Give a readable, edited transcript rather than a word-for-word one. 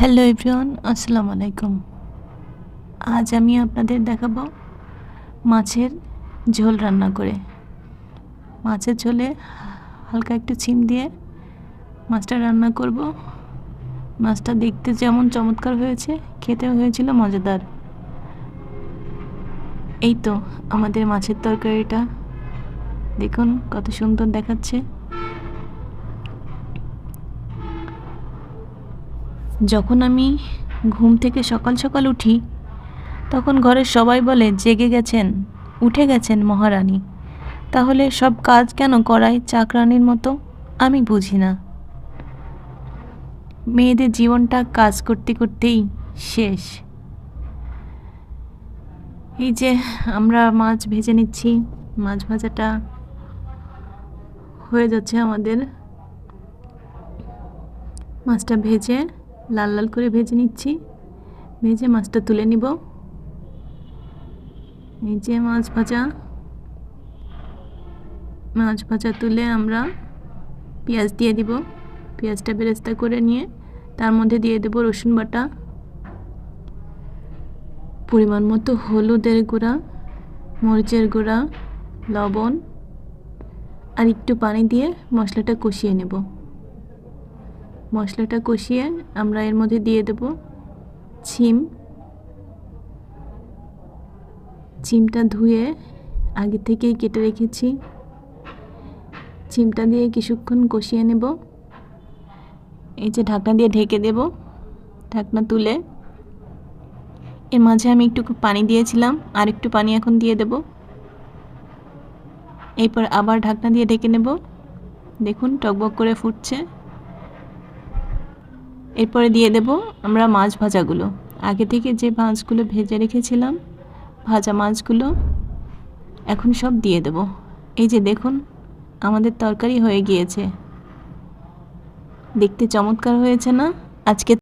Hello everyone, আসসালামু আলাইকুম। আজ আমি আপনাদের দেখাবো মাছের ঝোল রান্না করে। মাছের ঝোলে হালকা একটু চিম দিয়ে মাছটা রান্না করব। মাছটা দেখতে যেমন চমৎকার হয়েছে, খেতেও হয়েছিল মজাদার। এই তো আমাদের মাছের তরকারিটা, দেখুন কত সুন্দর দেখাচ্ছে। যখন আমি ঘুম থেকে সকাল সকাল উঠি, তখন ঘরের সবাই বলে জেগে গেছেন, উঠে গেছেন মহারানী। তাহলে সব কাজ কেন করায় চাকরানির মতো? আমি বুঝি না। মেয়েদের জীবনটা কাজ করতে করতেই শেষ। এই যে আমরা মাছ ভেজে নিচ্ছি, মাছ ভাজাটা হয়ে যাচ্ছে আমাদের। মাছটা ভেজে লাল লাল করে ভেজে নিচ্ছি, ভেজে মাছটা তুলে নিব। এই যে মাছ ভাজা তুলে আমরা পেঁয়াজ দিয়ে দিব। পেঁয়াজটা বেরেস্তা করে নিয়ে তার মধ্যে দিয়ে দেব রসুন বাটা, পরিমাণ মতো হলুদের গুঁড়া, মরিচের গুঁড়া, লবণ আর একটু পানি দিয়ে মশলাটা কষিয়ে নেব। মশলাটা কষিয়ে আমরা এর মধ্যে দিয়ে দেব চিমটা ধুয়ে আগে থেকেই কেটে রেখেছি। চিমটা দিয়ে কিছুক্ষণ কষিয়ে নেব। এই যে ঢাকনা দিয়ে ঢেকে দেব। ঢাকনা তুলে এর মাঝে আমি একটু পানি দিয়েছিলাম, আর একটু পানি এখন দিয়ে দেব। এরপর আবার ঢাকনা দিয়ে ঢেকে নেব। দেখুন টকবক করে ফুটছে। এরপরে দিয়ে দেব আমরা মাছ ভাজাগুলো, আগে থেকে যে মাছগুলো ভেজে রেখেছিলাম, ভাজা মাছগুলো এখন সব দিয়ে দেব। এই যে দেখুন আমাদের তরকারি হয়ে গিয়েছে। দেখতে চমৎকার হয়েছে না? আজকে